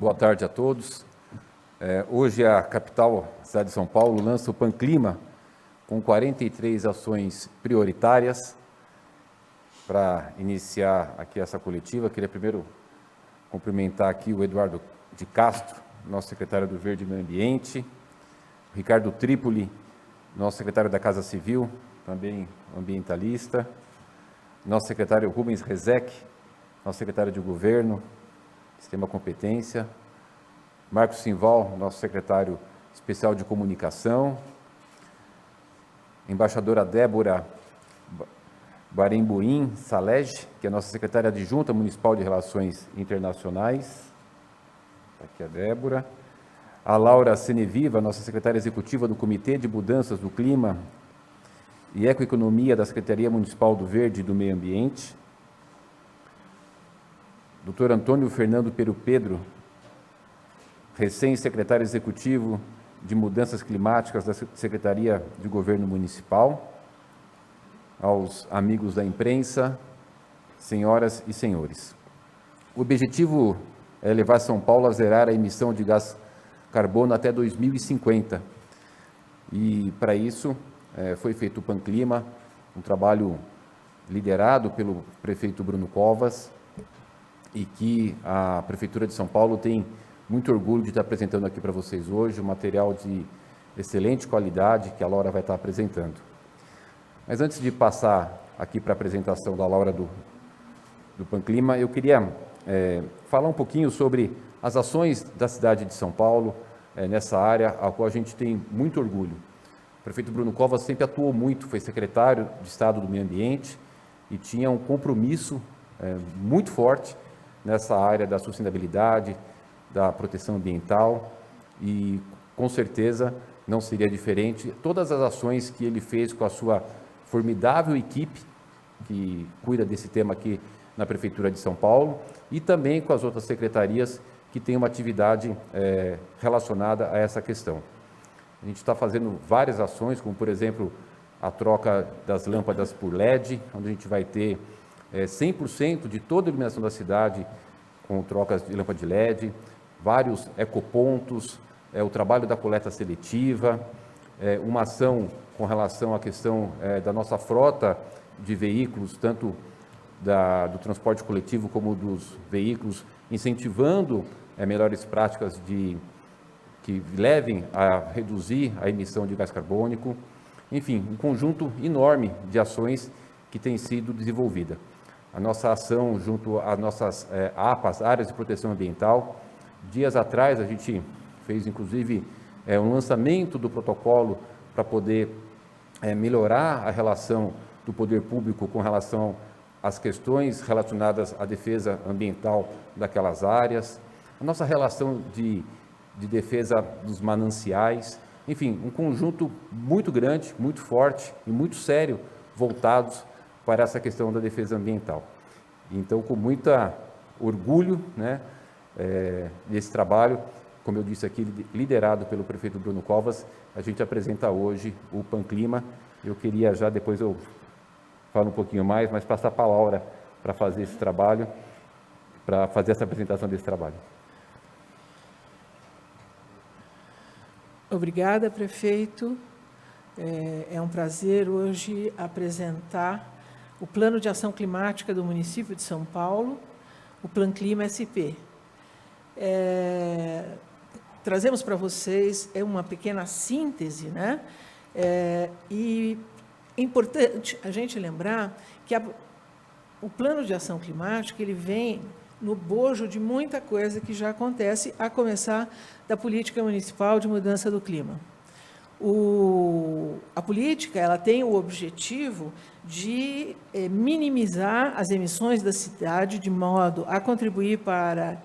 Boa tarde a todos. Hoje a capital, a cidade de São Paulo, lança o PanClima com 43 ações prioritárias. Para iniciar aqui essa coletiva, queria primeiro cumprimentar aqui o Eduardo de Castro, nosso secretário do Verde e Meio Ambiente, o Ricardo Trípoli, nosso secretário da Casa Civil, também ambientalista, nosso secretário Rubens Rezec, nosso secretário de Governo, Sistema Competência, Marcos Simval, nosso secretário especial de Comunicação, embaixadora Débora Baremboim Salege, que é nossa secretária adjunta municipal de Relações Internacionais, aqui a Débora, a Laura Seneviva, nossa secretária executiva do Comitê de Mudanças do Clima e Ecoeconomia da Secretaria Municipal do Verde e do Meio Ambiente, Dr. Antônio Fernando Peru Pedro, recém-secretário executivo de Mudanças Climáticas da Secretaria de Governo Municipal, aos amigos da imprensa, senhoras e senhores. O objetivo é levar São Paulo a zerar a emissão de gás carbono até 2050. E, para isso, foi feito o PanClima, um trabalho liderado pelo prefeito Bruno Covas, e que a Prefeitura de São Paulo tem muito orgulho de estar apresentando aqui para vocês hoje, um material de excelente qualidade que a Laura vai estar apresentando. Mas antes de passar aqui para a apresentação da Laura do PanClima, eu queria falar um pouquinho sobre as ações da cidade de São Paulo nessa área, a qual a gente tem muito orgulho. O prefeito Bruno Covas sempre atuou muito, foi secretário de Estado do Meio Ambiente e tinha um compromisso muito forte nessa área da sustentabilidade, da proteção ambiental e, com certeza, não seria diferente. Todas as ações que ele fez com a sua formidável equipe, que cuida desse tema aqui na Prefeitura de São Paulo, e também com as outras secretarias que têm uma atividade relacionada a essa questão. A gente está fazendo várias ações, como, por exemplo, a troca das lâmpadas por LED, onde a gente vai ter 100% de toda a iluminação da cidade com trocas de lâmpada de LED, vários ecopontos, o trabalho da coleta seletiva, uma ação com relação à questão da nossa frota de veículos, tanto do transporte coletivo como dos veículos, incentivando melhores práticas que levem a reduzir a emissão de gás carbônico. Enfim, um conjunto enorme de ações que tem sido desenvolvida. A nossa ação junto às nossas APAs, Áreas de Proteção Ambiental, dias atrás a gente fez inclusive um lançamento do protocolo para poder melhorar a relação do poder público com relação às questões relacionadas à defesa ambiental daquelas áreas, a nossa relação de defesa dos mananciais, enfim, um conjunto muito grande, muito forte e muito sério voltados para essa questão da defesa ambiental. Então, com muito orgulho, desse trabalho, como eu disse aqui, liderado pelo prefeito Bruno Covas, a gente apresenta hoje o PanClima. Eu queria já, depois eu falo um pouquinho mais, mas passar a palavra para fazer esse trabalho, para fazer essa apresentação desse trabalho. Obrigada, prefeito. É um prazer hoje apresentar o Plano de Ação Climática do município de São Paulo, o PanClima SP. Trazemos para vocês uma pequena síntese, né? E é importante a gente lembrar que o Plano de Ação Climática ele vem no bojo de muita coisa que já acontece, a começar da política municipal de mudança do clima. A política ela tem o objetivo de minimizar as emissões da cidade de modo a contribuir para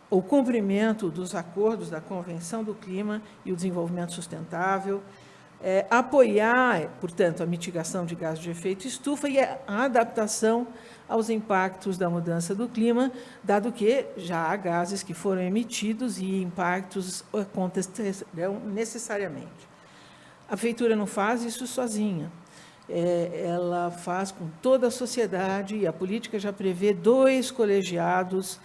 o cumprimento dos acordos da Convenção do Clima e o desenvolvimento sustentável, apoiar, portanto, a mitigação de gases de efeito estufa e a adaptação aos impactos da mudança do clima, dado que já há gases que foram emitidos e impactos acontecerão necessariamente. A prefeitura não faz isso sozinha. Ela faz com toda a sociedade, e a política já prevê 2 colegiados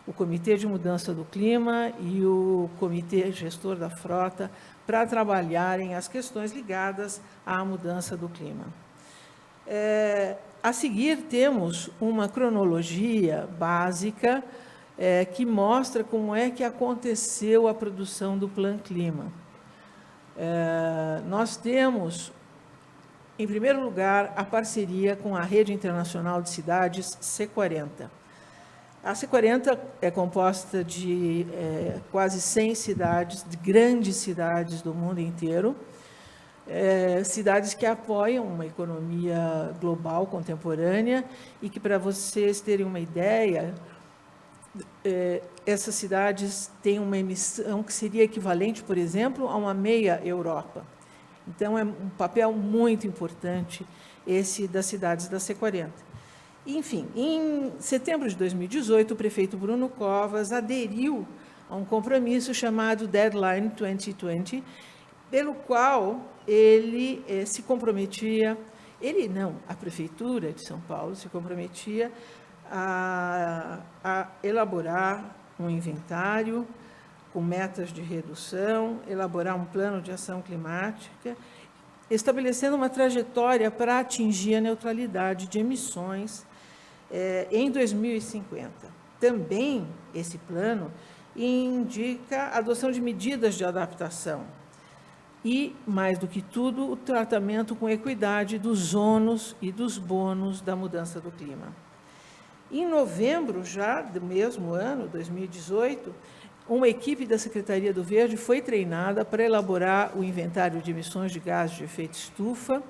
o Comitê de Mudança do Clima e o Comitê Gestor da Frota para trabalharem as questões ligadas à mudança do clima. A seguir, temos uma cronologia básica que mostra como é que aconteceu a produção do Plan Clima. Nós temos, em primeiro lugar, a parceria com a Rede Internacional de Cidades C40. A C40 é composta de quase 100 cidades, de grandes cidades do mundo inteiro, cidades que apoiam uma economia global contemporânea e que, para vocês terem uma ideia, essas cidades têm uma emissão que seria equivalente, por exemplo, a uma meia Europa. Então, é um papel muito importante esse das cidades da C40. Enfim, em setembro de 2018, o prefeito Bruno Covas aderiu a um compromisso chamado Deadline 2020, pelo qual ele se comprometia, ele não, a Prefeitura de São Paulo se comprometia a elaborar um inventário com metas de redução, elaborar um plano de ação climática, estabelecendo uma trajetória para atingir a neutralidade de emissões em 2050. Também, esse plano indica a adoção de medidas de adaptação e, mais do que tudo, o tratamento com equidade dos ônus e dos bônus da mudança do clima. Em novembro já do mesmo ano, 2018, uma equipe da Secretaria do Verde foi treinada para elaborar o inventário de emissões de gases de efeito estufa,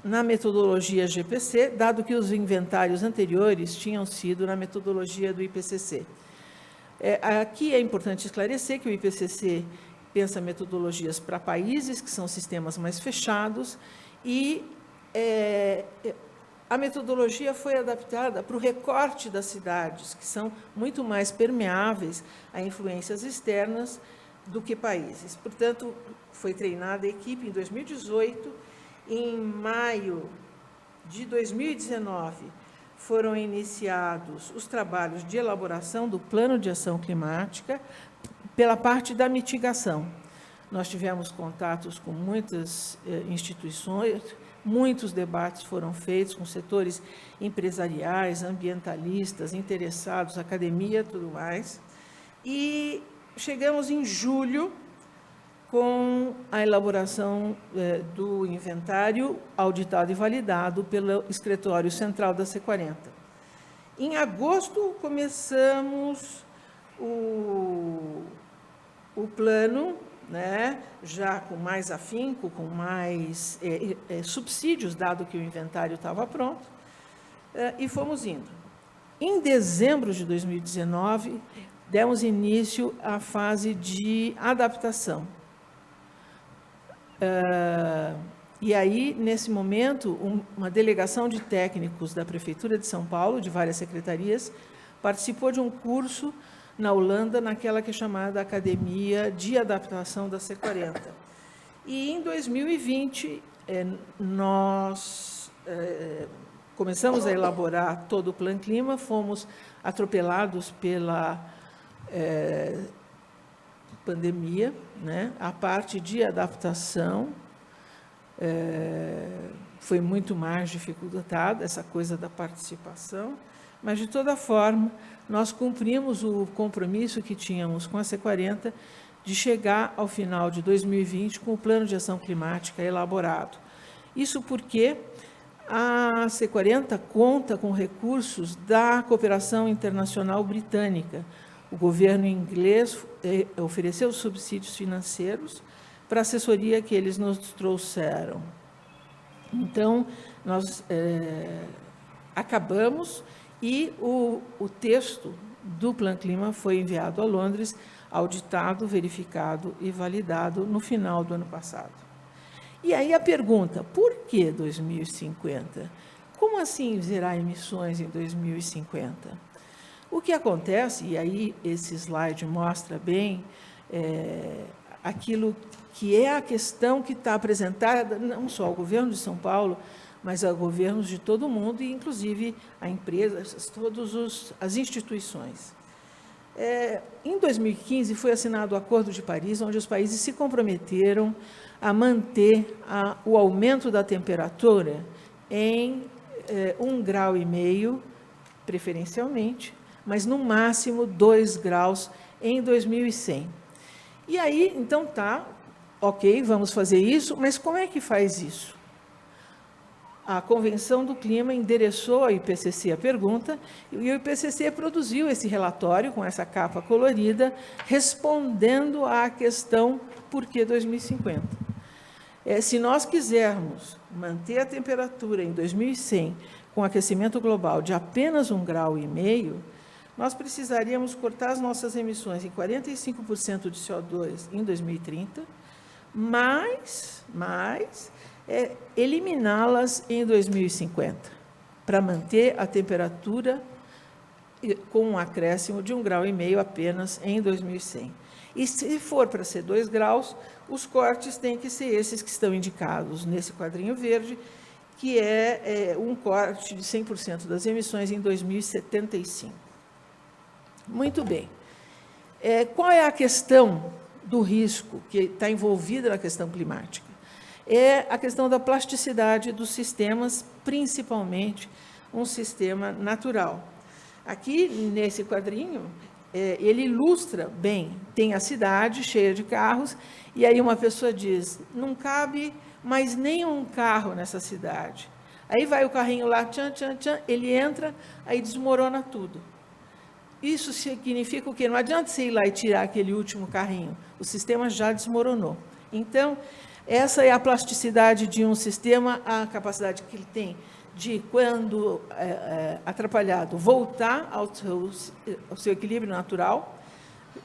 na metodologia GPC, dado que os inventários anteriores tinham sido na metodologia do IPCC. Aqui é importante esclarecer que o IPCC pensa metodologias para países, que são sistemas mais fechados, e a metodologia foi adaptada para o recorte das cidades, que são muito mais permeáveis a influências externas do que países. Portanto, foi treinada a equipe em 2018, em maio de 2019, foram iniciados os trabalhos de elaboração do Plano de Ação Climática pela parte da mitigação. Nós tivemos contatos com muitas instituições, muitos debates foram feitos com setores empresariais, ambientalistas, interessados, academia, tudo mais. E chegamos em julho com a elaboração do inventário auditado e validado pelo Escritório Central da C40. Em agosto, começamos o plano, né, já com mais afinco, com mais subsídios, dado que o inventário estava pronto, e fomos indo. Em dezembro de 2019, demos início à fase de adaptação. E aí, nesse momento, uma delegação de técnicos da Prefeitura de São Paulo, de várias secretarias, participou de um curso na Holanda, naquela que é chamada Academia de Adaptação da C40. E, em 2020, nós começamos a elaborar todo o Plan Clima, fomos atropelados pela pandemia, né? A parte de adaptação foi muito mais dificultada, essa coisa da participação, mas, de toda forma, nós cumprimos o compromisso que tínhamos com a C40 de chegar ao final de 2020 com o Plano de Ação Climática elaborado. Isso porque a C40 conta com recursos da Cooperação Internacional Britânica. O governo inglês ofereceu subsídios financeiros para a assessoria que eles nos trouxeram. Então, nós acabamos e o texto do Plan Clima foi enviado a Londres, auditado, verificado e validado no final do ano passado. E aí a pergunta, por que 2050? Como assim zerar emissões em 2050? O que acontece, e aí esse slide mostra bem aquilo que é a questão que está apresentada não só ao governo de São Paulo, mas a governos de todo o mundo, e inclusive a empresas, todas as instituições. Em 2015, foi assinado o Acordo de Paris, onde os países se comprometeram a manter o aumento da temperatura em 1,5 graus, preferencialmente, mas no máximo 2 graus em 2100. E aí, então, ok, vamos fazer isso, mas como é que faz isso? A Convenção do Clima endereçou ao IPCC a pergunta, e o IPCC produziu esse relatório com essa capa colorida, respondendo à questão por que 2050. Se nós quisermos manter a temperatura em 2100 com aquecimento global de apenas 1,5 graus, nós precisaríamos cortar as nossas emissões em 45% de CO2 em 2030, mas eliminá-las em 2050, para manter a temperatura com um acréscimo de 1,5 graus apenas em 2100. E se for para ser 2 graus, os cortes têm que ser esses que estão indicados nesse quadrinho verde, que é um corte de 100% das emissões em 2075. Muito bem. Qual é a questão do risco que está envolvida na questão climática? É a questão da plasticidade dos sistemas, principalmente um sistema natural. Aqui, nesse quadrinho, ele ilustra bem, tem a cidade cheia de carros, e aí uma pessoa diz, não cabe mais nenhum carro nessa cidade. Aí vai o carrinho lá, tchan, tchan, tchan, ele entra, aí desmorona tudo. Isso significa o quê? Não adianta você ir lá e tirar aquele último carrinho, o sistema já desmoronou. Então, essa é a plasticidade de um sistema, a capacidade que ele tem de, quando atrapalhado, voltar ao seu equilíbrio natural,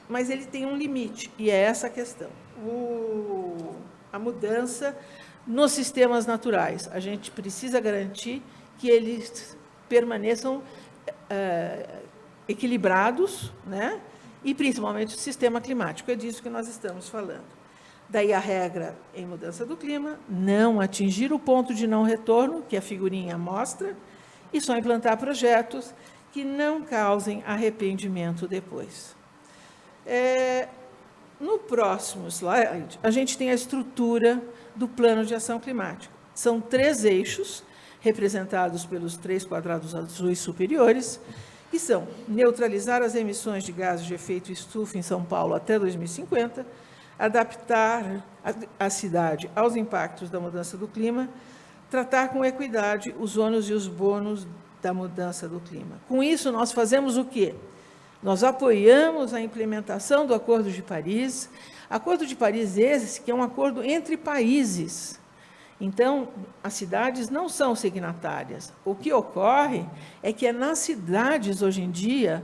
mas ele tem um limite, e é essa a questão. A mudança nos sistemas naturais, a gente precisa garantir que eles permaneçam equilibrados, né? E principalmente o sistema climático, é disso que nós estamos falando. Daí a regra em mudança do clima, não atingir o ponto de não retorno, que a figurinha mostra, e só implantar projetos que não causem arrependimento depois. No próximo slide, a gente tem a estrutura do Plano de Ação Climática. São 3 eixos, representados pelos 3 quadrados azuis superiores, que são neutralizar as emissões de gases de efeito estufa em São Paulo até 2050, adaptar a cidade aos impactos da mudança do clima, tratar com equidade os ônus e os bônus da mudança do clima. Com isso, nós fazemos o quê? Nós apoiamos a implementação do Acordo de Paris. Acordo de Paris esse que é um acordo entre países. Então, as cidades não são signatárias. O que ocorre é que nas cidades, hoje em dia,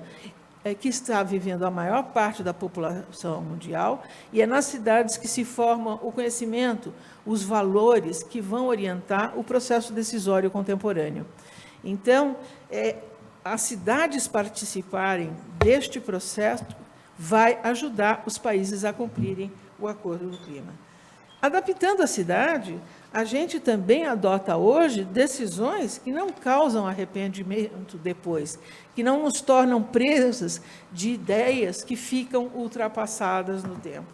que está vivendo a maior parte da população mundial, e é nas cidades que se forma o conhecimento, os valores que vão orientar o processo decisório contemporâneo. Então, as cidades participarem deste processo vai ajudar os países a cumprirem o Acordo do Clima. Adaptando a cidade, a gente também adota hoje decisões que não causam arrependimento depois, que não nos tornam presas de ideias que ficam ultrapassadas no tempo.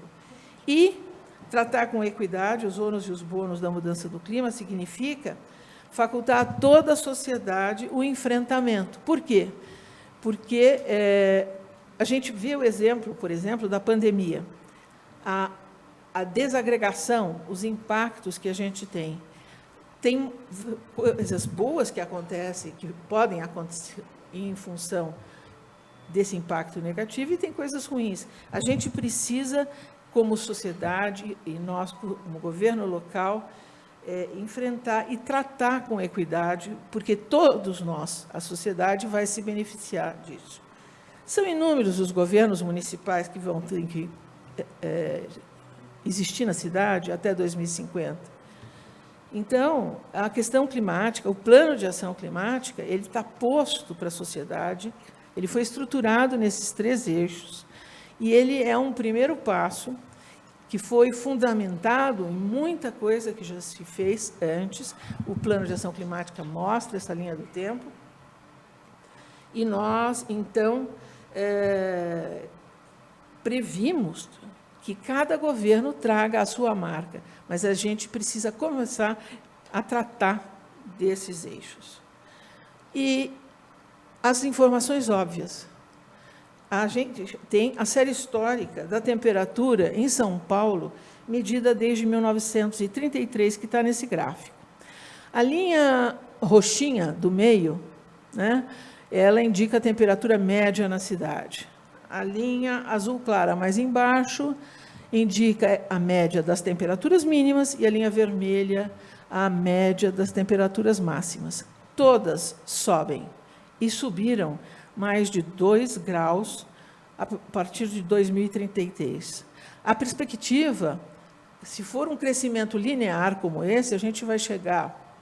E tratar com equidade os ônus e os bônus da mudança do clima significa facultar a toda a sociedade o enfrentamento. Por quê? Porque a gente vê o exemplo, por exemplo, da pandemia. A desagregação, os impactos que a gente tem. Tem coisas boas que acontecem, que podem acontecer em função desse impacto negativo, e tem coisas ruins. A gente precisa, como sociedade, e nós, como governo local, enfrentar e tratar com equidade, porque todos nós, a sociedade, vai se beneficiar disso. São inúmeros os governos municipais que vão ter que existir na cidade até 2050. Então, a questão climática, o plano de ação climática, ele está posto para a sociedade, ele foi estruturado nesses 3 eixos, e ele é um primeiro passo que foi fundamentado em muita coisa que já se fez antes. O Plano de Ação Climática mostra essa linha do tempo. E nós, então, previmos que cada governo traga a sua marca, mas a gente precisa começar a tratar desses eixos. E as informações óbvias. A gente tem a série histórica da temperatura em São Paulo, medida desde 1933, que está nesse gráfico. A linha roxinha do meio, né, ela indica a temperatura média na cidade. A linha azul clara mais embaixo indica a média das temperaturas mínimas e a linha vermelha a média das temperaturas máximas. Todas sobem e subiram mais de 2 graus a partir de 2033. A perspectiva, se for um crescimento linear como esse, a gente vai chegar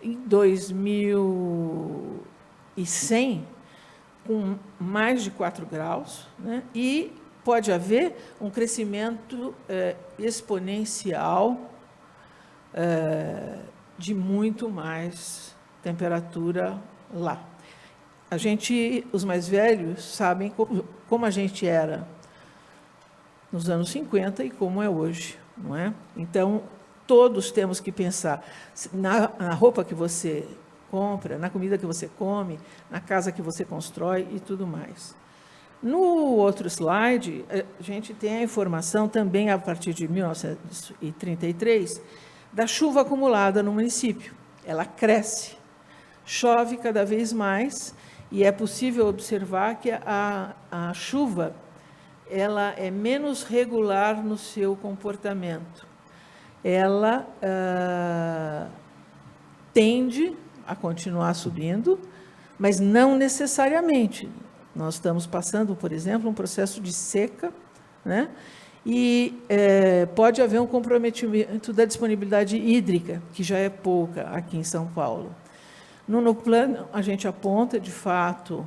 em 2100 com mais de 4 graus, né? E pode haver um crescimento exponencial de muito mais temperatura lá. A gente, os mais velhos, sabem como a gente era nos anos 50 e como é hoje, não é? Então, todos temos que pensar na roupa que você compra, na comida que você come, na casa que você constrói e tudo mais. No outro slide, a gente tem a informação também, a partir de 1933, da chuva acumulada no município. Ela cresce, chove cada vez mais, e é possível observar que a chuva ela é menos regular no seu comportamento. Ela tende a continuar subindo, mas não necessariamente. Nós estamos passando, por exemplo, um processo de seca, né? E pode haver um comprometimento da disponibilidade hídrica, que já é pouca aqui em São Paulo. No plano, a gente aponta, de fato,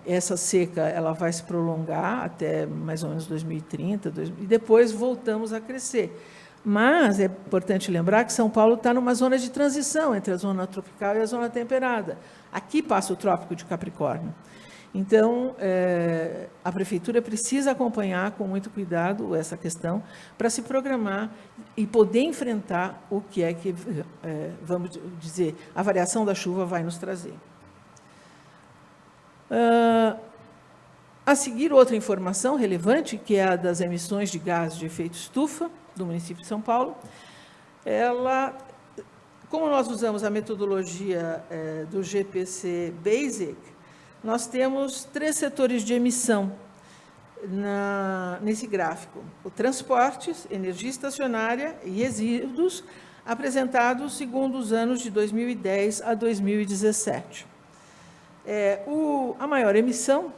essa seca ela vai se prolongar até mais ou menos 2030, e depois voltamos a crescer. Mas é importante lembrar que São Paulo está numa zona de transição entre a zona tropical e a zona temperada. Aqui passa o Trópico de Capricórnio. Então, a Prefeitura precisa acompanhar com muito cuidado essa questão para se programar e poder enfrentar o que é que, vamos dizer, a variação da chuva vai nos trazer. A seguir, outra informação relevante, que é a das emissões de gases de efeito estufa do município de São Paulo. Como nós usamos a metodologia do GPC Basic, nós temos 3 setores de emissão nesse gráfico: o transporte, energia estacionária e resíduos, apresentados segundo os anos de 2010 a 2017. A maior emissão,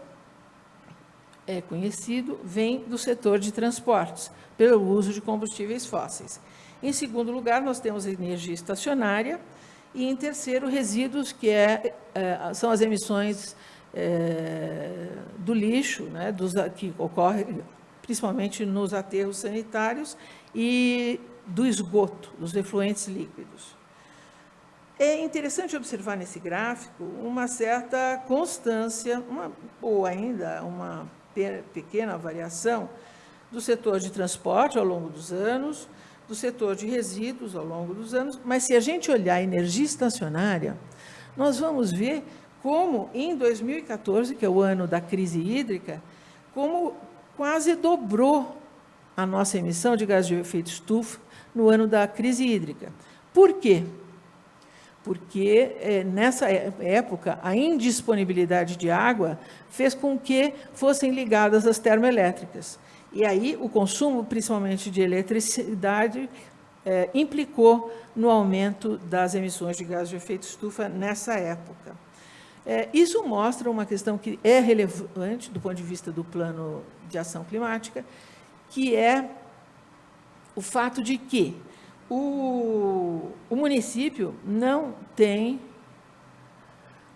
é conhecido, vem do setor de transportes, pelo uso de combustíveis fósseis. Em segundo lugar, nós temos a energia estacionária, e em terceiro, resíduos, que são as emissões do lixo, né, que ocorre principalmente nos aterros sanitários, e do esgoto, dos efluentes líquidos. É interessante observar nesse gráfico uma certa constância, ou ainda uma pequena variação do setor de transporte ao longo dos anos, do setor de resíduos ao longo dos anos, mas se a gente olhar a energia estacionária, nós vamos ver como em 2014, que é o ano da crise hídrica, como quase dobrou a nossa emissão de gás de efeito estufa no ano da crise hídrica. Por quê? Porque nessa época a indisponibilidade de água fez com que fossem ligadas as termoelétricas. E aí o consumo, principalmente de eletricidade, implicou no aumento das emissões de gás de efeito estufa nessa época. Isso mostra uma questão que é relevante do ponto de vista do Plano de Ação Climática, que é o fato de que o município não tem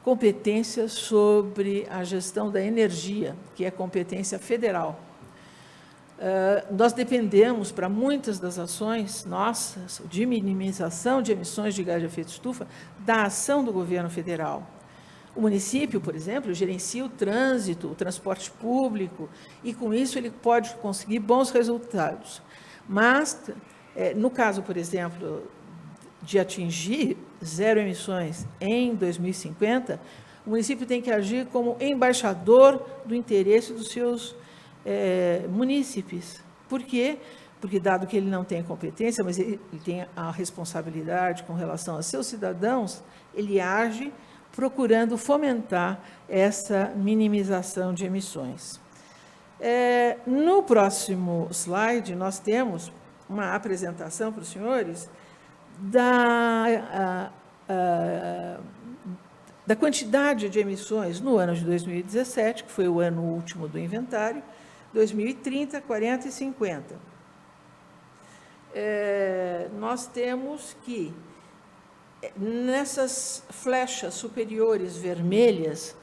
competência sobre a gestão da energia, que é competência federal. Nós dependemos, para muitas das ações nossas, de minimização de emissões de gás de efeito estufa, da ação do governo federal. O município, por exemplo, gerencia o trânsito, o transporte público, e, com isso, ele pode conseguir bons resultados. Mas, no caso, por exemplo, de atingir zero emissões em 2050, o município tem que agir como embaixador do interesse dos seus munícipes. Por quê? Porque, dado que ele não tem competência, mas ele tem a responsabilidade com relação a seus cidadãos, ele age procurando fomentar essa minimização de emissões. No próximo slide, nós temos uma apresentação para os senhores da quantidade de emissões no ano de 2017, que foi o ano último do inventário, 2030, 40 e 50. Nós temos que, nessas flechas superiores vermelhas,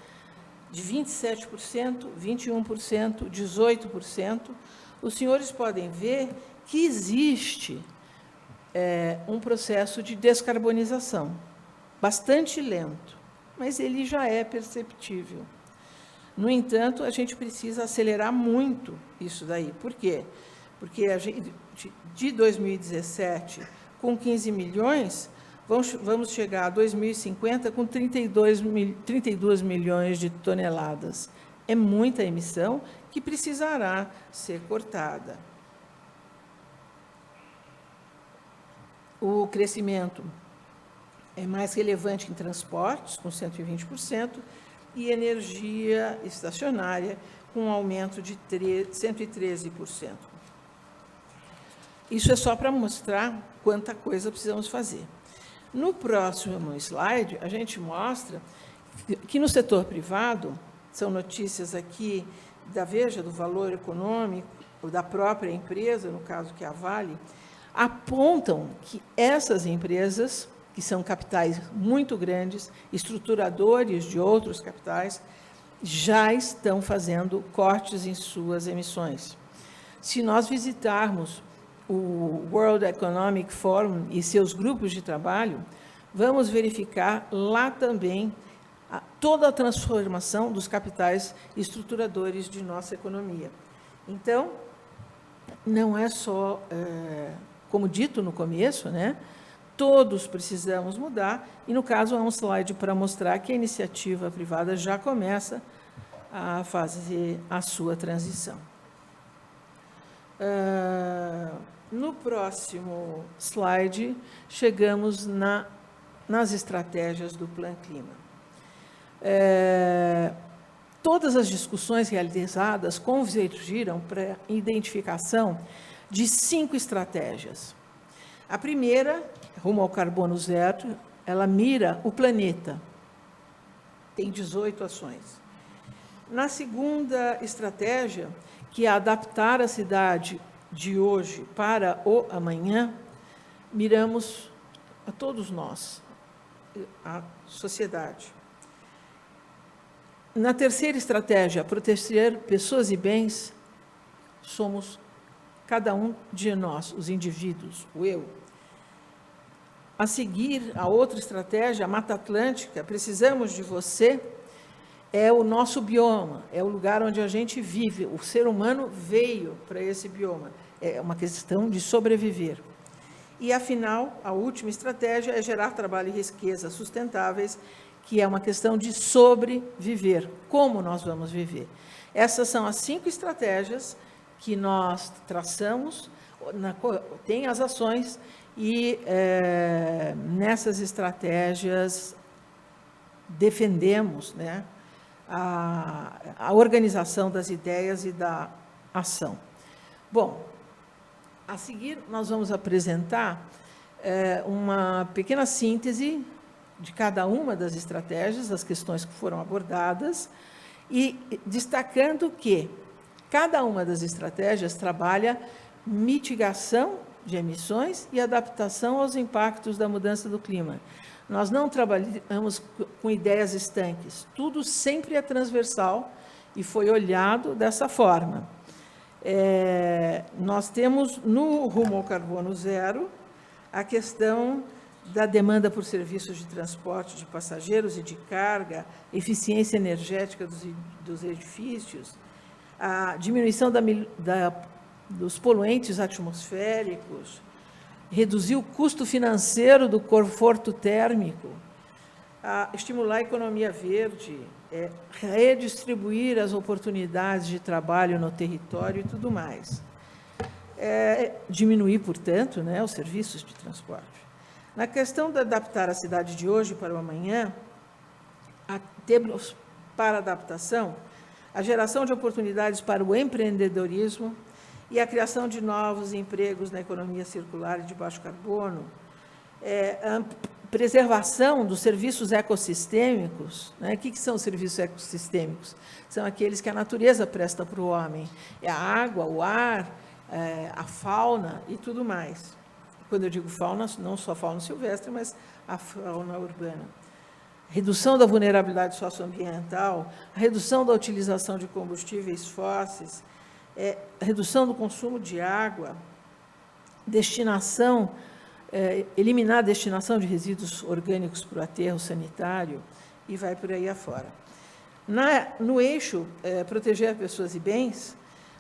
de 27%, 21%, 18%, os senhores podem ver que existe um processo de descarbonização, bastante lento, mas ele já é perceptível. No entanto, a gente precisa acelerar muito isso daí. Por quê? Porque a gente, de 2017, com 15 milhões, vamos chegar a 2050 com 32 milhões de toneladas. É muita emissão que precisará ser cortada. O crescimento é mais relevante em transportes, com 120%, e energia estacionária, com um aumento de 113%. Isso é só para mostrar quanta coisa precisamos fazer. No próximo slide, a gente mostra que no setor privado, são notícias aqui da Veja, do Valor Econômico, ou da própria empresa, no caso que é a Vale, apontam que essas empresas, que são capitais muito grandes, estruturadores de outros capitais, já estão fazendo cortes em suas emissões. Se nós visitarmos o World Economic Forum e seus grupos de trabalho, vamos verificar lá também toda a transformação dos capitais estruturadores de nossa economia. Então, não é só, como dito no começo, né? Todos precisamos mudar, e, no caso, há um slide para mostrar que a iniciativa privada já começa a fazer a sua transição. No próximo slide, chegamos nas estratégias do Plan Clima. Todas as discussões realizadas convergiram para a identificação de 5 estratégias. A primeira, rumo ao carbono zero, ela mira o planeta. Tem 18 ações. Na segunda estratégia, que é adaptar a cidade de hoje para o amanhã, miramos a todos nós, a sociedade. Na terceira estratégia, proteger pessoas e bens, somos cada um de nós, os indivíduos, o eu. A seguir, a outra estratégia, a Mata Atlântica, precisamos de você, é o nosso bioma, é o lugar onde a gente vive. O ser humano veio para esse bioma. É uma questão de sobreviver. E, afinal, a última estratégia é gerar trabalho e riqueza sustentáveis, que é uma questão de sobreviver. Como nós vamos viver? Essas são as 5 estratégias que nós traçamos, tem as ações, e nessas estratégias defendemos, né, a organização das ideias e da ação. Bom, a seguir nós vamos apresentar uma pequena síntese de cada uma das estratégias, das questões que foram abordadas, e destacando que cada uma das estratégias trabalha mitigação de emissões e adaptação aos impactos da mudança do clima. Nós não trabalhamos com ideias estanques, tudo sempre é transversal e foi olhado dessa forma. Nós temos, no rumo ao carbono zero, a questão da demanda por serviços de transporte de passageiros e de carga, eficiência energética dos edifícios, a diminuição dos poluentes atmosféricos, reduzir o custo financeiro do conforto térmico, estimular a economia verde, redistribuir as oportunidades de trabalho no território e tudo mais. Diminuir, portanto, né, os serviços de transporte. Na questão de adaptar a cidade de hoje para o amanhã, temos para adaptação a geração de oportunidades para o empreendedorismo e a criação de novos empregos na economia circular e de baixo carbono, a preservação dos serviços ecossistêmicos, né? O que são os serviços ecossistêmicos? São aqueles que a natureza presta para o homem, a água, o ar, a fauna e tudo mais. Quando eu digo fauna, não só fauna silvestre, mas a fauna urbana. Redução da vulnerabilidade socioambiental, a redução da utilização de combustíveis fósseis, redução do consumo de água, eliminar a destinação de resíduos orgânicos para o aterro sanitário e vai por aí afora. No eixo proteger pessoas e bens,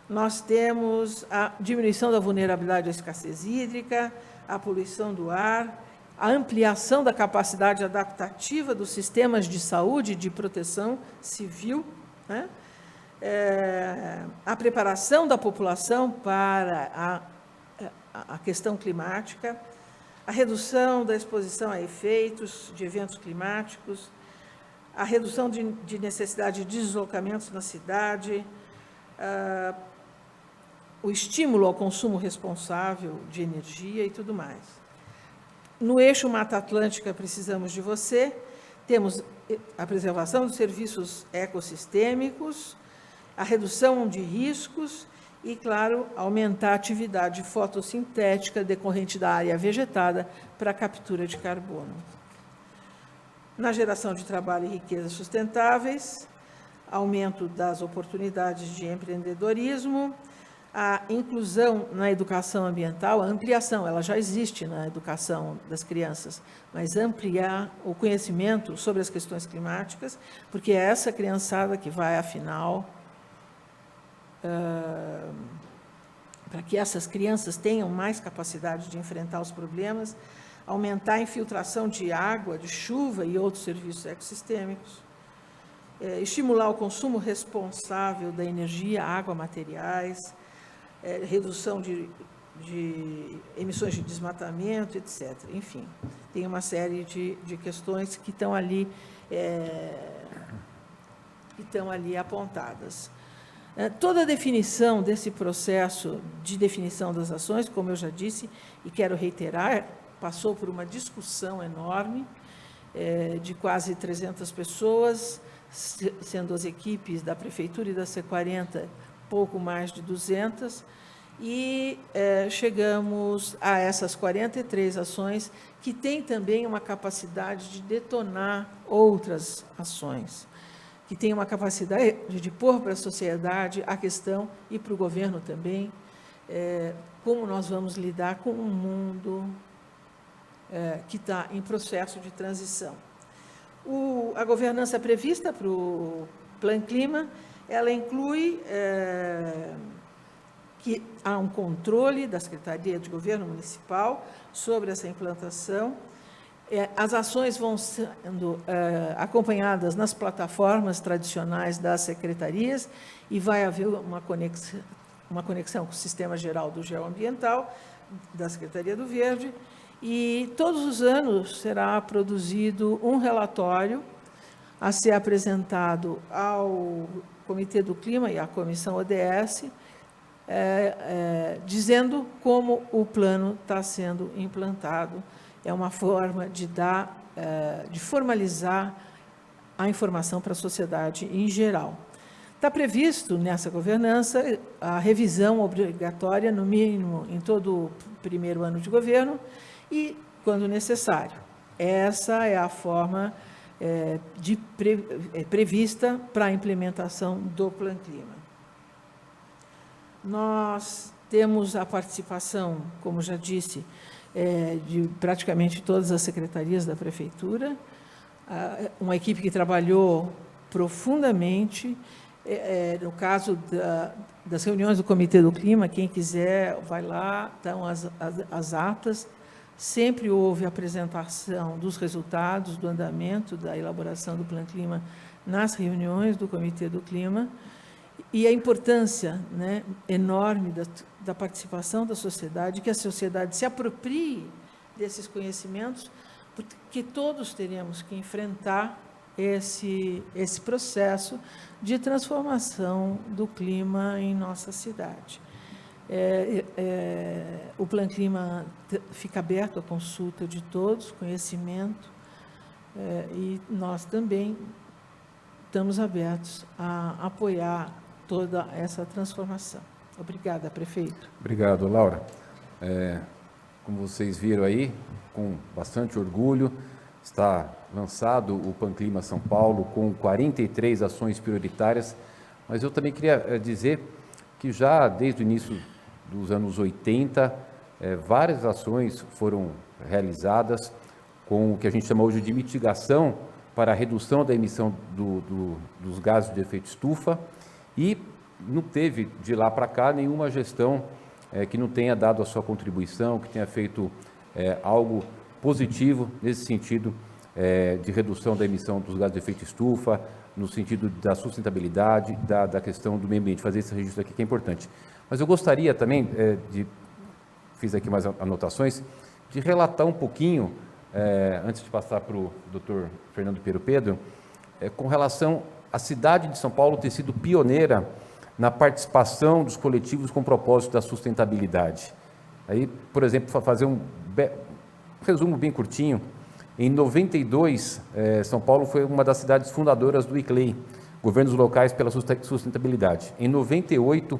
nós temos a diminuição da vulnerabilidade à escassez hídrica, a poluição do ar, a ampliação da capacidade adaptativa dos sistemas de saúde e de proteção civil, né? A preparação da população para a questão climática, a redução da exposição a efeitos de eventos climáticos, a redução de necessidade de deslocamentos na cidade, o estímulo ao consumo responsável de energia e tudo mais. No eixo Mata Atlântica, precisamos de você, temos a preservação dos serviços ecossistêmicos, a redução de riscos e, claro, aumentar a atividade fotossintética decorrente da área vegetada para a captura de carbono. Na geração de trabalho e riqueza sustentáveis, aumento das oportunidades de empreendedorismo, a inclusão na educação ambiental, a ampliação, ela já existe na educação das crianças, mas ampliar o conhecimento sobre as questões climáticas, porque é essa criançada que vai, afinal, para que essas crianças tenham mais capacidade de enfrentar os problemas, aumentar a infiltração de água, de chuva e outros serviços ecossistêmicos, estimular o consumo responsável da energia, água, materiais, redução de emissões de desmatamento, etc. Enfim, tem uma série de questões que estão ali apontadas. Toda a definição desse processo de definição das ações, como eu já disse, e quero reiterar, passou por uma discussão enorme, de quase 300 pessoas, sendo as equipes da Prefeitura e da C40 pouco mais de 200, e chegamos a essas 43 ações, que têm também uma capacidade de detonar outras ações, que têm uma capacidade de pôr para a sociedade a questão, e para o governo também, como nós vamos lidar com um mundo que está em processo de transição. A governança prevista para o Plano Clima, ela inclui que há um controle da Secretaria de Governo Municipal sobre essa implantação. As ações vão sendo acompanhadas nas plataformas tradicionais das secretarias e vai haver uma conexão com o Sistema Geral do Geoambiental, da Secretaria do Verde, e todos os anos será produzido um relatório a ser apresentado ao Comitê do Clima e à Comissão ODS, dizendo como o plano está sendo implantado. É uma forma de formalizar a informação para a sociedade em geral. Está previsto nessa governança a revisão obrigatória, no mínimo, em todo o primeiro ano de governo e, quando necessário. Essa é a forma prevista para a implementação do Plano Clima. Nós temos a participação, como já disse, de praticamente todas as secretarias da Prefeitura, uma equipe que trabalhou profundamente. No caso das reuniões do Comitê do Clima, quem quiser vai lá, estão as atas. Sempre houve apresentação dos resultados do andamento da elaboração do Plano Clima nas reuniões do Comitê do Clima, e a importância, né, enorme da participação da sociedade, que a sociedade se aproprie desses conhecimentos, porque todos teremos que enfrentar esse processo de transformação do clima em nossa cidade. O Plano Clima fica aberto à consulta de todos, conhecimento, e nós também estamos abertos a apoiar toda essa transformação. Obrigada, prefeito. Obrigado, Laura. Como vocês viram aí, com bastante orgulho, está lançado o Plano Clima São Paulo, com 43 ações prioritárias, mas eu também queria dizer que já desde o início dos anos 80, várias ações foram realizadas com o que a gente chama hoje de mitigação para a redução da emissão dos gases de efeito estufa, e não teve de lá para cá nenhuma gestão que não tenha dado a sua contribuição, que tenha feito algo positivo nesse sentido de redução da emissão dos gases de efeito estufa, no sentido da sustentabilidade, da questão do meio ambiente, fazer esse registro aqui que é importante. Mas eu gostaria também, fiz aqui mais anotações, de relatar um pouquinho, antes de passar para o Dr. Fernando Pero-Pedro, com relação à cidade de São Paulo ter sido pioneira na participação dos coletivos com propósito da sustentabilidade. Aí, por exemplo, fazer um resumo bem curtinho, em 92, São Paulo foi uma das cidades fundadoras do ICLEI, Governos Locais pela Sustentabilidade. Em 98,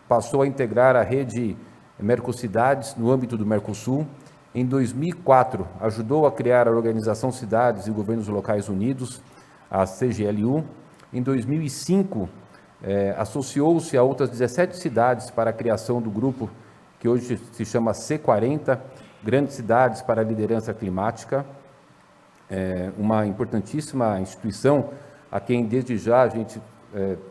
passou a integrar a rede Mercocidades no âmbito do Mercosul. Em 2004, ajudou a criar a Organização Cidades e Governos Locais Unidos, a CGLU. Em 2005, associou-se a outras 17 cidades para a criação do grupo que hoje se chama C40, Grandes Cidades para a Liderança Climática, uma importantíssima instituição a quem desde já a gente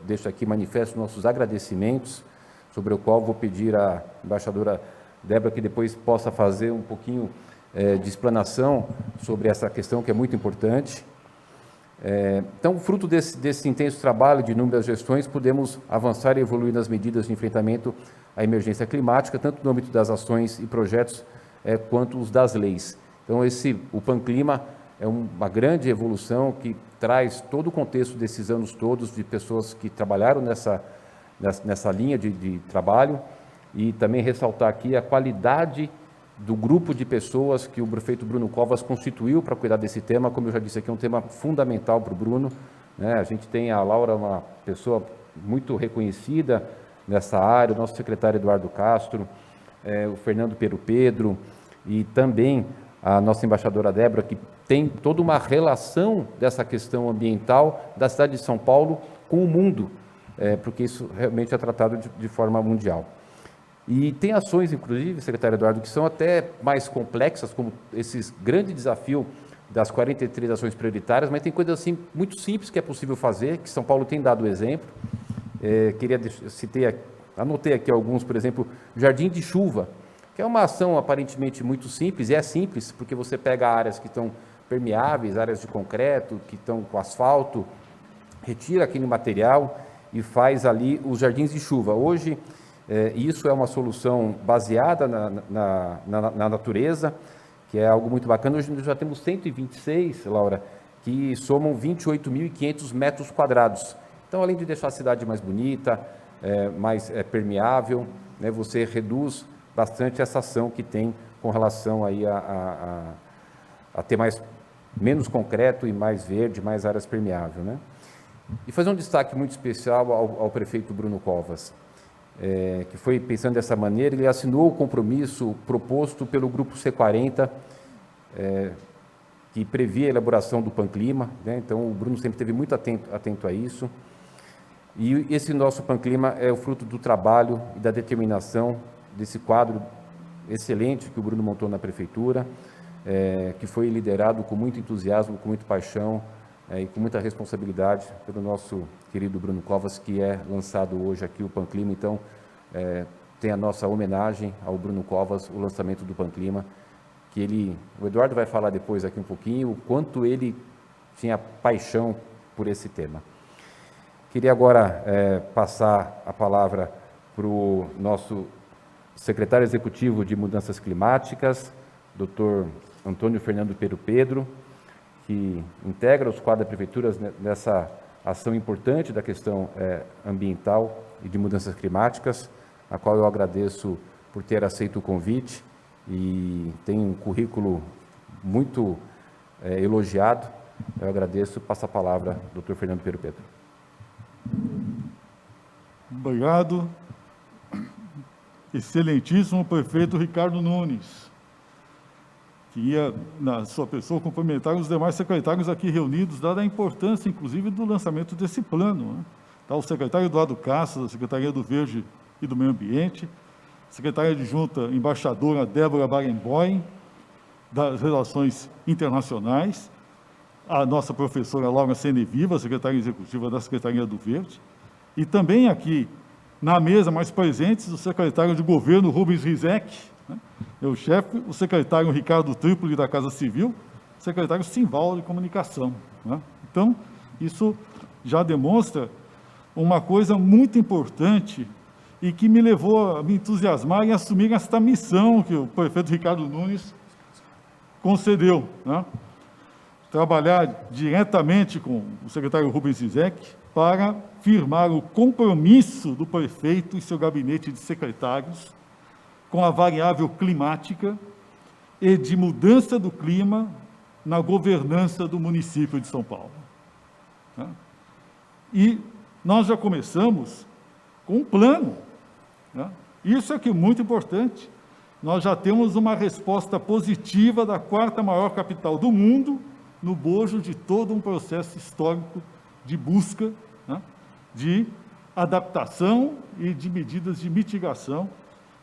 deixa aqui manifesto nossos agradecimentos, sobre o qual vou pedir à embaixadora Débora que depois possa fazer um pouquinho de explanação sobre essa questão que é muito importante. Então, fruto desse intenso trabalho de inúmeras gestões, podemos avançar e evoluir nas medidas de enfrentamento à emergência climática, tanto no âmbito das ações e projetos, quanto os das leis. Então, o Plano Clima é uma grande evolução que traz todo o contexto desses anos todos de pessoas que trabalharam nessa linha de trabalho, e também ressaltar aqui a qualidade do grupo de pessoas que o prefeito Bruno Covas constituiu para cuidar desse tema. Como eu já disse aqui, é um tema fundamental para o Bruno, né? A gente tem a Laura, uma pessoa muito reconhecida nessa área, o nosso secretário Eduardo Castro, o Fernando Pero-Pedro, e também a nossa embaixadora Débora, que tem toda uma relação dessa questão ambiental da cidade de São Paulo com o mundo, porque isso realmente é tratado de forma mundial. E tem ações, inclusive, secretário Eduardo, que são até mais complexas, como esse grande desafio das 43 ações prioritárias, mas tem coisas assim muito simples que é possível fazer, que São Paulo tem dado exemplo. Anotei aqui alguns, por exemplo, Jardim de Chuva, que é uma ação aparentemente muito simples, e é simples, porque você pega áreas que estão permeáveis, áreas de concreto, que estão com asfalto, retira aquele material e faz ali os jardins de chuva. Hoje, isso é uma solução baseada na natureza, que é algo muito bacana. Hoje nós já temos 126, Laura, que somam 28.500 metros quadrados. Então, além de deixar a cidade mais bonita, mais permeável, né, você reduz bastante essa ação que tem com relação aí a ter menos concreto e mais verde, mais áreas permeáveis, né? E fazer um destaque muito especial ao prefeito Bruno Covas, que foi pensando dessa maneira. Ele assinou o compromisso proposto pelo Grupo C40, que previa a elaboração do Plano Clima, né? Então o Bruno sempre esteve muito atento a isso. E esse nosso Panclima é o fruto do trabalho e da determinação desse quadro excelente que o Bruno montou na Prefeitura, que foi liderado com muito entusiasmo, com muita paixão e com muita responsabilidade pelo nosso querido Bruno Covas, que é lançado hoje aqui o Panclima. Então, tem a nossa homenagem ao Bruno Covas, o lançamento do Panclima, que o Eduardo vai falar depois aqui um pouquinho, o quanto ele tinha paixão por esse tema. Queria agora passar a palavra para o nosso secretário executivo de Mudanças Climáticas, Dr. Antônio Fernando Pero Pedro, que integra os quadros da Prefeitura nessa ação importante da questão ambiental e de mudanças climáticas, a qual eu agradeço por ter aceito o convite e tem um currículo muito elogiado. Eu agradeço, passo a palavra ao Dr. Fernando Pero Pedro. Obrigado. Excelentíssimo prefeito Ricardo Nunes. Queria, na sua pessoa, cumprimentar os demais secretários aqui reunidos, dada a importância, inclusive, do lançamento desse plano, né? Tá o secretário Eduardo Castro, da Secretaria do Verde e do Meio Ambiente, secretária adjunta embaixadora Débora Barenboim, das Relações Internacionais, a nossa professora Laura Seneviva, secretária executiva da Secretaria do Verde, e também aqui na mesa, mais presentes, o secretário de Governo Rubens Rizek, né, meu chefe, o secretário Ricardo Trípoli, da Casa Civil, o secretário Simval de Comunicação, né? Então, isso já demonstra uma coisa muito importante e que me levou a me entusiasmar em assumir esta missão que o prefeito Ricardo Nunes concedeu, né? Trabalhar diretamente com o secretário Rubens Rizek para firmar o compromisso do prefeito e seu gabinete de secretários com a variável climática e de mudança do clima na governança do município de São Paulo. E nós já começamos com um plano. Isso é que é muito importante. Nós já temos uma resposta positiva da quarta maior capital do mundo, no bojo de todo um processo histórico de busca, né, de adaptação e de medidas de mitigação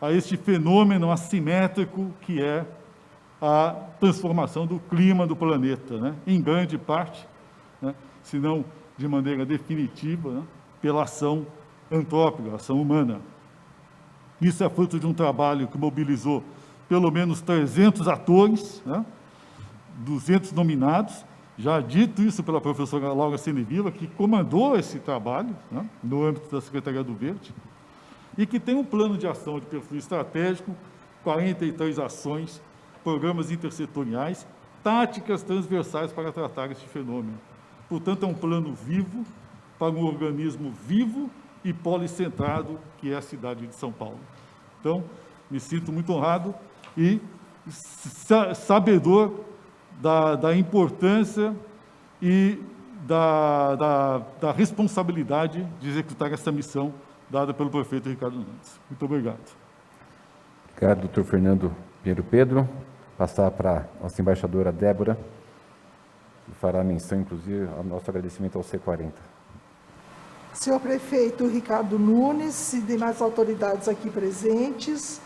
a este fenômeno assimétrico que é a transformação do clima do planeta, né, em grande parte, né, se não de maneira definitiva, né, pela ação antrópica, ação humana. Isso é fruto de um trabalho que mobilizou pelo menos 300 atores, né, 200 nominados, já dito isso pela professora Laura Seneviva, que comandou esse trabalho, né, no âmbito da Secretaria do Verde, e que tem um plano de ação de perfil estratégico, 43 ações, programas intersetoriais, táticas transversais para tratar este fenômeno. Portanto, é um plano vivo para um organismo vivo e policentrado, que é a cidade de São Paulo. Então, me sinto muito honrado e sabedor da importância e da responsabilidade de executar essa missão dada pelo prefeito Ricardo Nunes. Muito obrigado. Obrigado, doutor Fernando Pinheiro Pedro. Passar para a nossa embaixadora Débora, que fará menção, inclusive, ao nosso agradecimento ao C40. Senhor prefeito Ricardo Nunes e demais autoridades aqui presentes,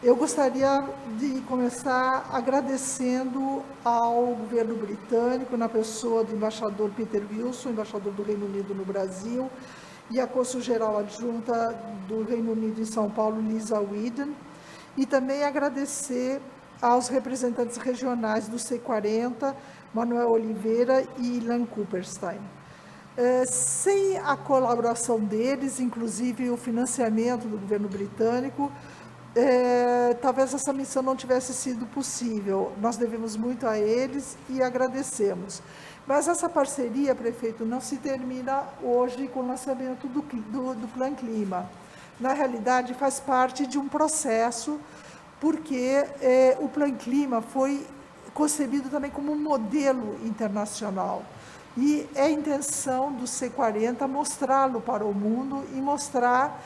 eu gostaria de começar agradecendo ao governo britânico, na pessoa do embaixador Peter Wilson, embaixador do Reino Unido no Brasil, e a cônsul-geral adjunta do Reino Unido em São Paulo, Lisa Whedon, e também agradecer aos representantes regionais do C40, Manuel Oliveira e Ilan Cooperstein. Sem a colaboração deles, inclusive o financiamento do governo britânico, talvez essa missão não tivesse sido possível. Nós devemos muito a eles e agradecemos. Mas essa parceria, prefeito, não se termina hoje com o lançamento do Plan Clima. Na realidade, faz parte de um processo, porque o Plan Clima foi concebido também como um modelo internacional. E é a intenção do C40 mostrá-lo para o mundo e mostrar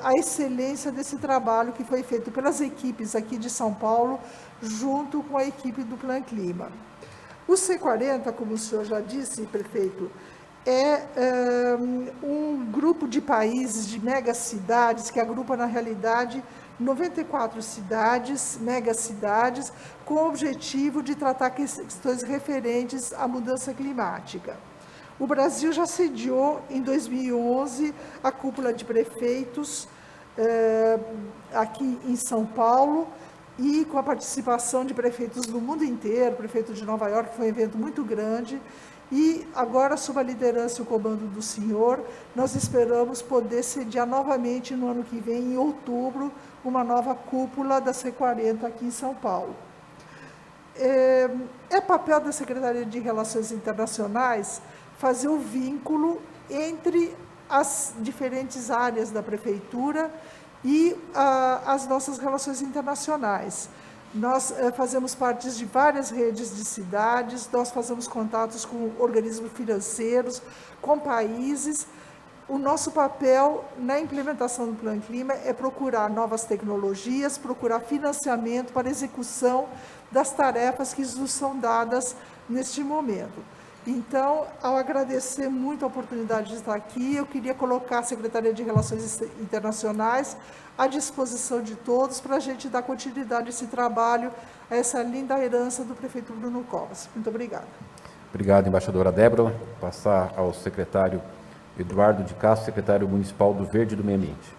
a excelência desse trabalho que foi feito pelas equipes aqui de São Paulo, junto com a equipe do Plan Clima. O C40, como o senhor já disse, prefeito, é um grupo de países, de megacidades, que agrupa, na realidade, 94 cidades, megacidades, com o objetivo de tratar questões referentes à mudança climática. O Brasil já sediou, em 2011, a cúpula de prefeitos aqui em São Paulo, e com a participação de prefeitos do mundo inteiro, prefeito de Nova York, foi um evento muito grande, e agora, sob a liderança e o comando do senhor, nós esperamos poder sediar novamente no ano que vem, em outubro, uma nova cúpula da C40 aqui em São Paulo. É papel da Secretaria de Relações Internacionais fazer o vínculo entre as diferentes áreas da prefeitura e as nossas relações internacionais. Nós fazemos parte de várias redes de cidades, nós fazemos contatos com organismos financeiros, com países. O nosso papel na implementação do Plano Clima é procurar novas tecnologias, procurar financiamento para execução das tarefas que nos são dadas neste momento. Então, ao agradecer muito a oportunidade de estar aqui, eu queria colocar a Secretaria de Relações Internacionais à disposição de todos para a gente dar continuidade a esse trabalho, a essa linda herança do prefeito Bruno Covas. Muito obrigada. Obrigado, embaixadora Débora. Passar ao secretário Eduardo de Castro, secretário municipal do Verde e do Meio Ambiente.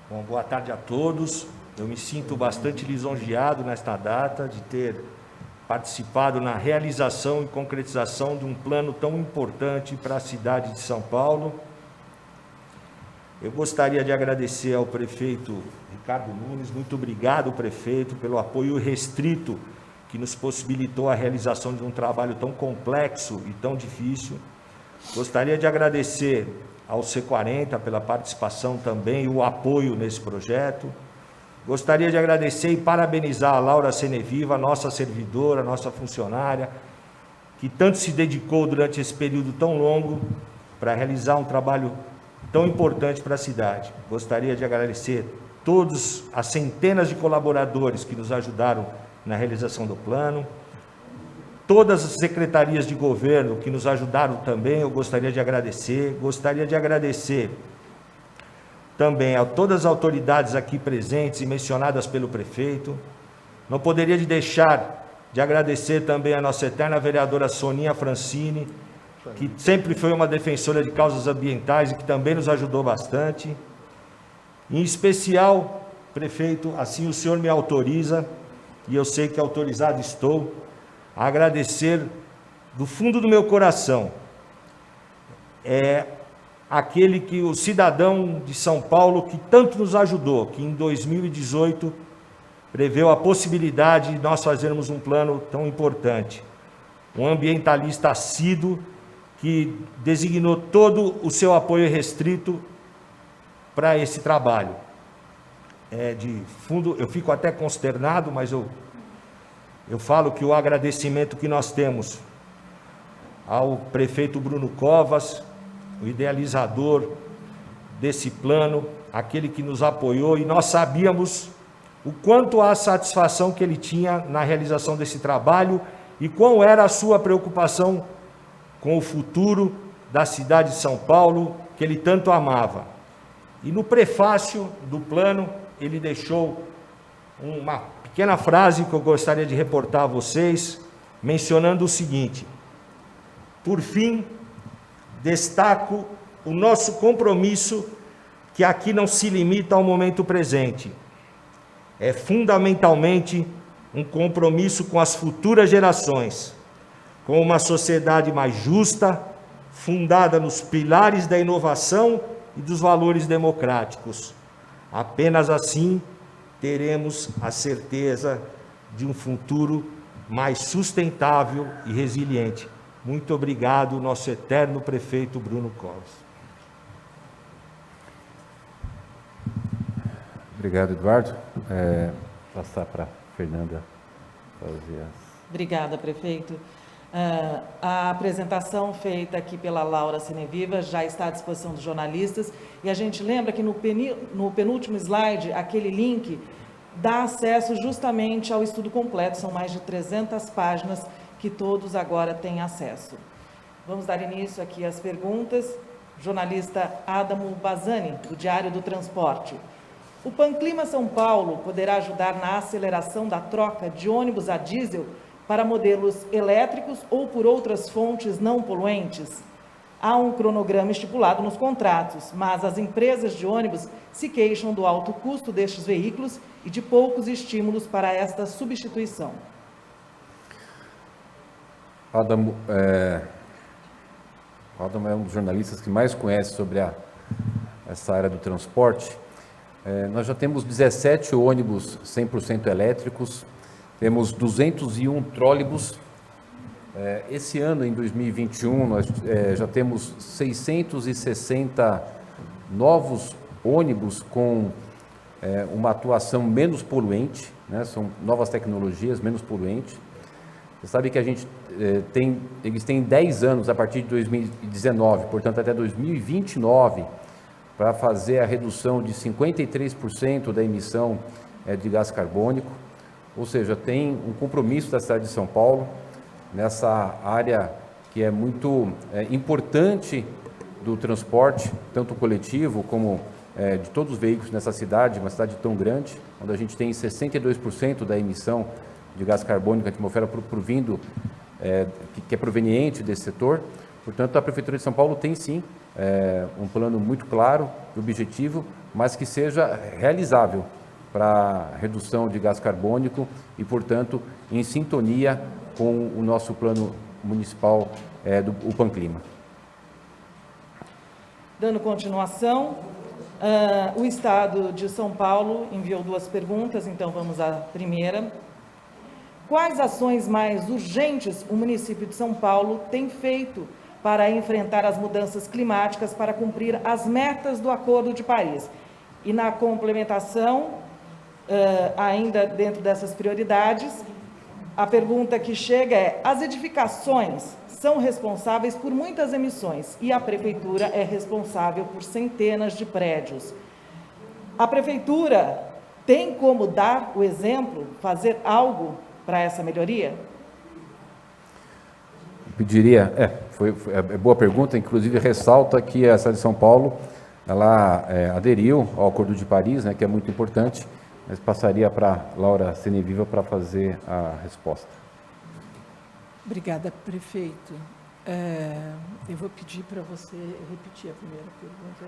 Bom, boa tarde a todos. Eu me sinto bastante lisonjeado nesta data de ter participado na realização e concretização de um plano tão importante para a cidade de São Paulo. Eu gostaria de agradecer ao prefeito Ricardo Nunes. Muito obrigado, prefeito, pelo apoio restrito que nos possibilitou a realização de um trabalho tão complexo e tão difícil. Gostaria de agradecer ao C40 pela participação também e o apoio nesse projeto. Gostaria de agradecer e parabenizar a Laura Seneviva, nossa servidora, nossa funcionária, que tanto se dedicou durante esse período tão longo para realizar um trabalho tão importante para a cidade. Gostaria de agradecer todas as centenas de colaboradores que nos ajudaram na realização do plano, todas as secretarias de governo que nos ajudaram também, eu gostaria de agradecer. Gostaria de agradecer também a todas as autoridades aqui presentes e mencionadas pelo prefeito. Não poderia deixar de agradecer também a nossa eterna vereadora Soninha Francini, que sempre foi uma defensora de causas ambientais e que também nos ajudou bastante. Em especial, prefeito, assim o senhor me autoriza, e eu sei que autorizado estou, a agradecer do fundo do meu coração aquele que o cidadão de São Paulo que tanto nos ajudou, que em 2018 preveu a possibilidade de nós fazermos um plano tão importante. Um ambientalista assíduo que designou todo o seu apoio restrito para esse trabalho. De fundo, eu fico até consternado, mas eu falo que o agradecimento que nós temos ao prefeito Bruno Covas, o idealizador desse plano, aquele que nos apoiou, e nós sabíamos o quanto a satisfação que ele tinha na realização desse trabalho e qual era a sua preocupação com o futuro da cidade de São Paulo, que ele tanto amava. E no prefácio do plano, ele deixou uma pequena frase que eu gostaria de reportar a vocês, mencionando o seguinte: por fim, destaco o nosso compromisso, que aqui não se limita ao momento presente. É fundamentalmente um compromisso com as futuras gerações, com uma sociedade mais justa, fundada nos pilares da inovação e dos valores democráticos. Apenas assim teremos a certeza de um futuro mais sustentável e resiliente. Muito obrigado, nosso eterno prefeito Bruno Covas. Obrigado, Eduardo. Passar para a Fernanda fazer as... Obrigada, prefeito. A apresentação feita aqui pela Laura Seneviva já está à disposição dos jornalistas, e a gente lembra que no penúltimo slide, aquele link dá acesso justamente ao estudo completo, são mais de 300 páginas que todos agora têm acesso. Vamos dar início aqui às perguntas. Jornalista Adamo Bazani, do Diário do Transporte. O Panclima São Paulo poderá ajudar na aceleração da troca de ônibus a diesel para modelos elétricos ou por outras fontes não poluentes? Há um cronograma estipulado nos contratos, mas as empresas de ônibus se queixam do alto custo destes veículos e de poucos estímulos para esta substituição. Adamo é um dos jornalistas que mais conhece sobre essa área do transporte. Nós já temos 17 ônibus 100% elétricos, temos 201 trólebus. Esse ano, em 2021, nós já temos 660 novos ônibus com uma atuação menos poluente, né? São novas tecnologias, menos poluentes. Você sabe que a gente eles têm 10 anos a partir de 2019, portanto até 2029, para fazer a redução de 53% da emissão de gás carbônico, ou seja, tem um compromisso da cidade de São Paulo nessa área que é muito importante do transporte, tanto coletivo como de todos os veículos nessa cidade, uma cidade tão grande, onde a gente tem 62% da emissão de gás carbônico na atmosfera provindo, que é proveniente desse setor. Portanto, a Prefeitura de São Paulo tem sim um plano muito claro, objetivo, mas que seja realizável para redução de gás carbônico e, portanto, em sintonia com o nosso plano municipal do Panclima. Dando continuação, o Estado de São Paulo enviou 2 perguntas, então vamos à primeira. Quais ações mais urgentes o município de São Paulo tem feito para enfrentar as mudanças climáticas para cumprir as metas do Acordo de Paris? E na complementação, ainda dentro dessas prioridades, a pergunta que chega é: as edificações são responsáveis por muitas emissões e a Prefeitura é responsável por centenas de prédios. A Prefeitura tem como dar o exemplo, fazer algo para essa melhoria? Eu pediria, é boa pergunta, inclusive ressalta que a cidade de São Paulo, ela aderiu ao Acordo de Paris, né, que é muito importante, mas passaria para Laura Seneviva para fazer a resposta. Obrigada, prefeito. Eu vou pedir para você repetir a primeira pergunta.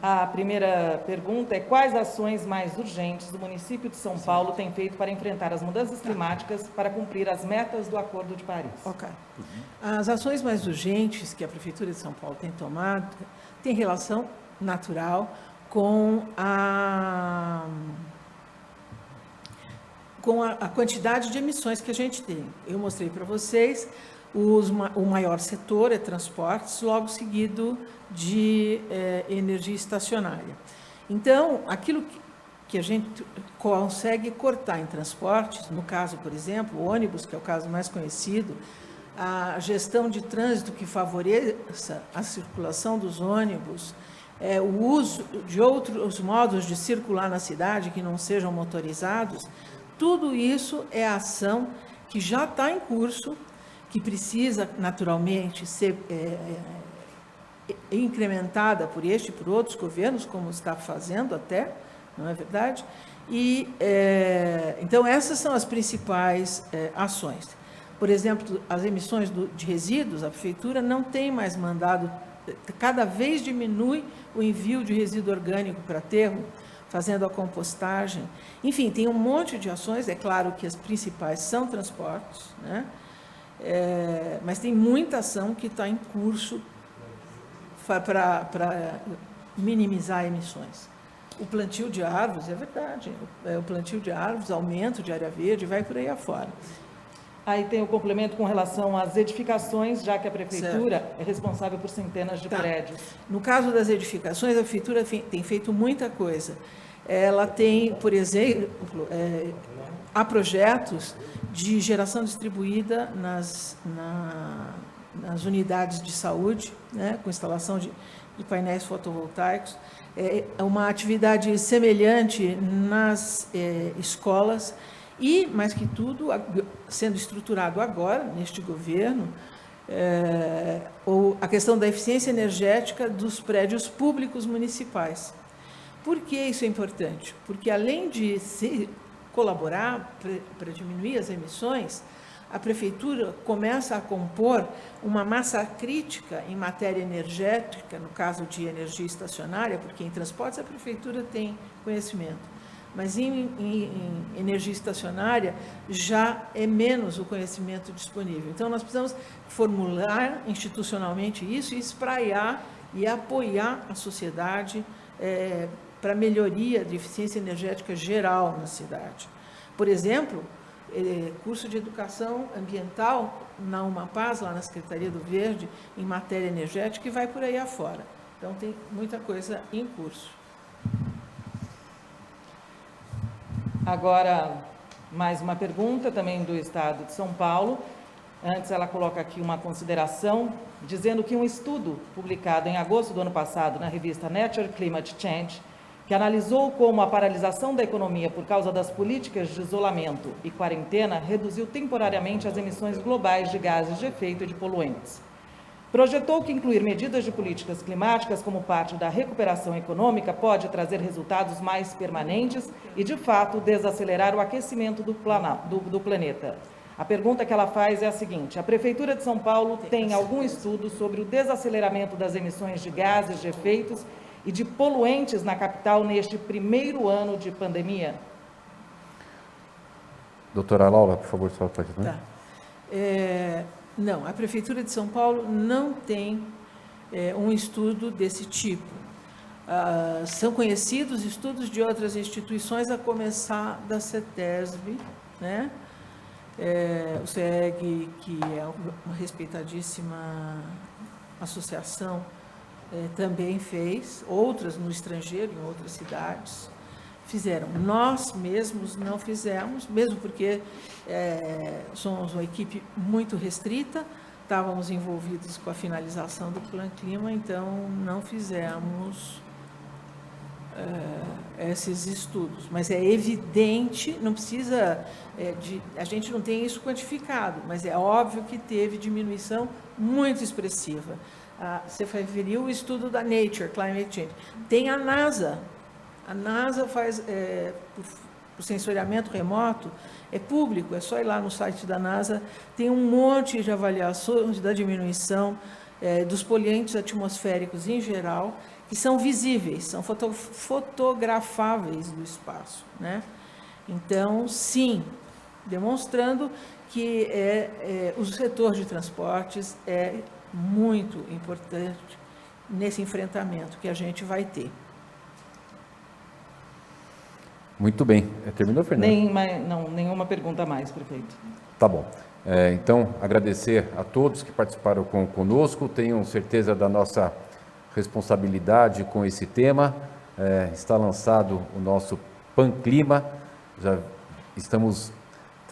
A primeira pergunta é: quais ações mais urgentes o município de São Paulo tem feito para enfrentar as mudanças climáticas para cumprir as metas do Acordo de Paris? Ok. As ações mais urgentes que a Prefeitura de São Paulo tem tomado têm relação natural com a quantidade de emissões que a gente tem. Eu mostrei para vocês, o maior setor é transportes, logo seguido de energia estacionária. Então, aquilo que a gente consegue cortar em transportes, no caso, por exemplo, o ônibus, que é o caso mais conhecido, a gestão de trânsito que favoreça a circulação dos ônibus, o uso de outros modos de circular na cidade que não sejam motorizados, tudo isso é ação que já está em curso, que precisa naturalmente ser incrementada por este e por outros governos, como está fazendo até, não é verdade? E, então, essas são as principais ações. Por exemplo, as emissões de resíduos, a Prefeitura não tem mais mandado, cada vez diminui o envio de resíduo orgânico para aterro, fazendo a compostagem. Enfim, tem um monte de ações, é claro que as principais são transportes, né? Mas tem muita ação que está em curso para minimizar emissões. O plantio de árvores, é verdade, o plantio de árvores, aumento de área verde, vai por aí afora. Aí tem o complemento com relação às edificações, já que a Prefeitura é responsável por centenas de prédios. No caso das edificações, a Prefeitura tem feito muita coisa. Ela tem, por exemplo, há projetos de geração distribuída nas unidades de saúde, né, com instalação de painéis fotovoltaicos. É uma atividade semelhante nas escolas e, mais que tudo, sendo estruturado agora, neste governo, ou a questão da eficiência energética dos prédios públicos municipais. Por que isso é importante? Porque, além de colaborar para diminuir as emissões, a Prefeitura começa a compor uma massa crítica em matéria energética, no caso de energia estacionária, porque em transportes a Prefeitura tem conhecimento, mas em energia estacionária já é menos o conhecimento disponível. Então, nós precisamos formular institucionalmente isso e espraiar e apoiar a sociedade para melhoria de eficiência energética geral na cidade. Por exemplo, curso de educação ambiental na UMAPAS, lá na Secretaria do Verde, em matéria energética, e vai por aí afora. Então, tem muita coisa em curso. Agora, mais uma pergunta, também do Estado de São Paulo. Antes, ela coloca aqui uma consideração, dizendo que um estudo publicado em agosto do ano passado na revista Nature Climate Change, que analisou como a paralisação da economia por causa das políticas de isolamento e quarentena reduziu temporariamente as emissões globais de gases de efeito e de poluentes. Projetou que incluir medidas de políticas climáticas como parte da recuperação econômica pode trazer resultados mais permanentes e, de fato, desacelerar o aquecimento do planeta. A pergunta que ela faz é a seguinte: a Prefeitura de São Paulo tem algum estudo sobre o desaceleramento das emissões de gases de efeitos e de poluentes na capital neste primeiro ano de pandemia? Doutora Laura, por favor, sua parte. Tá. Não, a Prefeitura de São Paulo não tem um estudo desse tipo. São conhecidos estudos de outras instituições, a começar da CETESB, né? O CEG, que é uma respeitadíssima associação, também fez, outras no estrangeiro, em outras cidades, fizeram. Nós mesmos não fizemos, mesmo porque somos uma equipe muito restrita, estávamos envolvidos com a finalização do Plano Clima, então não fizemos esses estudos. Mas é evidente, não precisa, a gente não tem isso quantificado, mas é óbvio que teve diminuição muito expressiva. Você referiu o estudo da Nature Climate Change. Tem a NASA. A NASA faz, o sensoriamento remoto, é público, é só ir lá no site da NASA, tem um monte de avaliações da diminuição dos poluentes atmosféricos em geral, que são visíveis, são fotografáveis do espaço, né? Então, sim, demonstrando que o setor de transportes é muito importante nesse enfrentamento que a gente vai ter. Muito bem. Terminou, Fernando? Nenhuma pergunta a mais, prefeito. Tá bom. Então, agradecer a todos que participaram conosco. Tenham certeza da nossa responsabilidade com esse tema. Está lançado o nosso PAN-Clima. Já estamos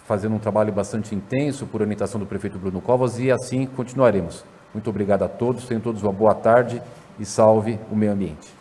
fazendo um trabalho bastante intenso por orientação do prefeito Bruno Covas e assim continuaremos. Muito obrigado a todos. Tenham todos uma boa tarde e salve o meio ambiente.